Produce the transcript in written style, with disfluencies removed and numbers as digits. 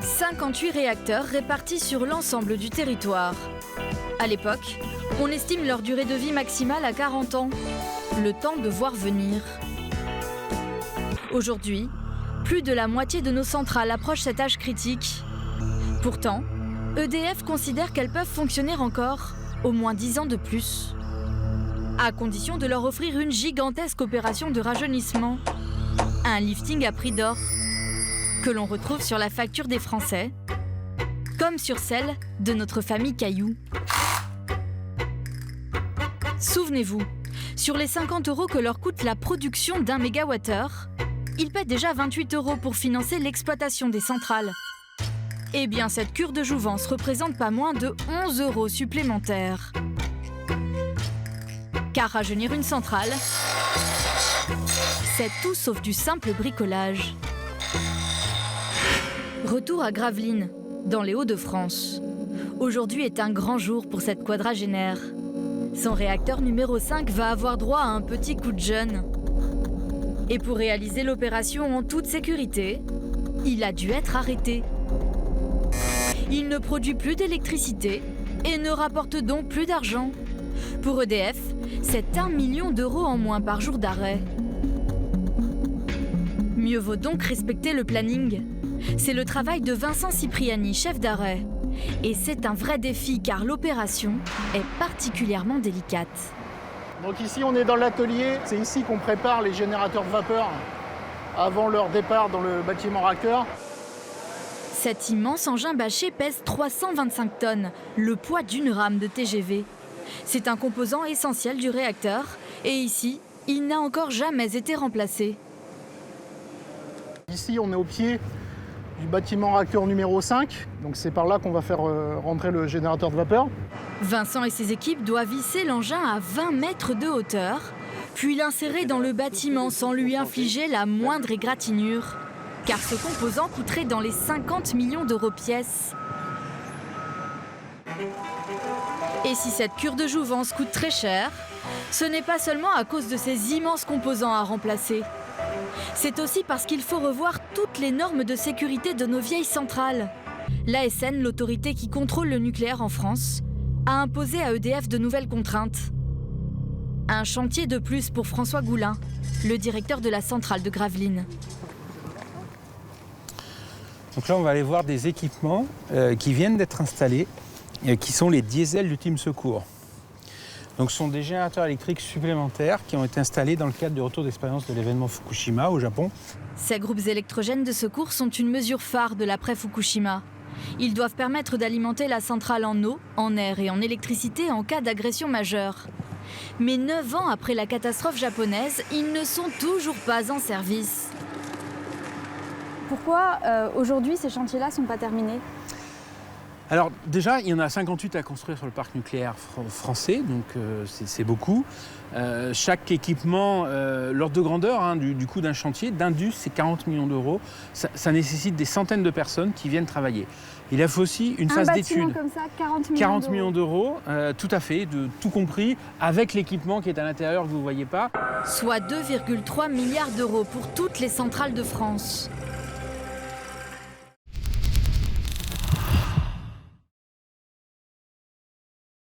58 réacteurs répartis sur l'ensemble du territoire. À l'époque, on estime leur durée de vie maximale à 40 ans. Le temps de voir venir. Aujourd'hui, plus de la moitié de nos centrales approchent cet âge critique. Pourtant, EDF considère qu'elles peuvent fonctionner encore au moins 10 ans de plus. À condition de leur offrir une gigantesque opération de rajeunissement. Un lifting à prix d'or, que l'on retrouve sur la facture des Français, comme sur celle de notre famille Caillou. Souvenez-vous, sur les 50 € que leur coûte la production d'1 mégawattheure, ils paient déjà 28 € pour financer l'exploitation des centrales. Eh bien, cette cure de jouvence représente pas moins de 11 € supplémentaires. Car rajeunir une centrale, c'est tout sauf du simple bricolage. Retour à Gravelines, dans les Hauts-de-France. Aujourd'hui est un grand jour pour cette quadragénaire. Son réacteur numéro 5 va avoir droit à un petit coup de jeune. Et pour réaliser l'opération en toute sécurité, il a dû être arrêté. Il ne produit plus d'électricité et ne rapporte donc plus d'argent. Pour EDF, c'est 1 million d'euros en moins par jour d'arrêt. Mieux vaut donc respecter le planning. C'est le travail de Vincent Cipriani, chef d'arrêt. Et c'est un vrai défi car l'opération est particulièrement délicate. Donc ici on est dans l'atelier, c'est ici qu'on prépare les générateurs de vapeur avant leur départ dans le bâtiment réacteur. Cet immense engin bâché pèse 325 tonnes, le poids d'une rame de TGV. C'est un composant essentiel du réacteur et ici, il n'a encore jamais été remplacé. Ici on est au pied du bâtiment réacteur numéro 5, donc c'est par là qu'on va faire rentrer le générateur de vapeur. Vincent et ses équipes doivent visser l'engin à 20 mètres de hauteur, puis l'insérer dans le bâtiment sans lui infliger la moindre égratignure. Car ce composant coûterait dans les 50 millions d'euros pièce. Et si cette cure de jouvence coûte très cher, ce n'est pas seulement à cause de ces immenses composants à remplacer. C'est aussi parce qu'il faut revoir toutes les normes de sécurité de nos vieilles centrales. L'ASN, l'autorité qui contrôle le nucléaire en France, a imposé à EDF de nouvelles contraintes. Un chantier de plus pour François Goulin, le directeur de la centrale de Gravelines. Donc là, on va aller voir des équipements qui viennent d'être installés, qui sont les diesels du Team Secours. Donc ce sont des générateurs électriques supplémentaires qui ont été installés dans le cadre du retour d'expérience de l'événement Fukushima au Japon. Ces groupes électrogènes de secours sont une mesure phare de l'après-Fukushima. Ils doivent permettre d'alimenter la centrale en eau, en air et en électricité en cas d'agression majeure. Mais 9 ans après la catastrophe japonaise, ils ne sont toujours pas en service. Pourquoi aujourd'hui ces chantiers-là ne sont pas terminés ? Alors déjà, il y en a 58 à construire sur le parc nucléaire français, donc c'est beaucoup. Chaque équipement, l'ordre de grandeur du coût d'un chantier, d'Indus, c'est 40 millions d'euros. Ça nécessite des centaines de personnes qui viennent travailler. Il faut aussi une phase d'étude. Un bâtiment comme ça, 40 millions d'euros, tout à fait, tout compris, avec l'équipement qui est à l'intérieur que vous ne voyez pas. Soit 2,3 milliards d'euros pour toutes les centrales de France.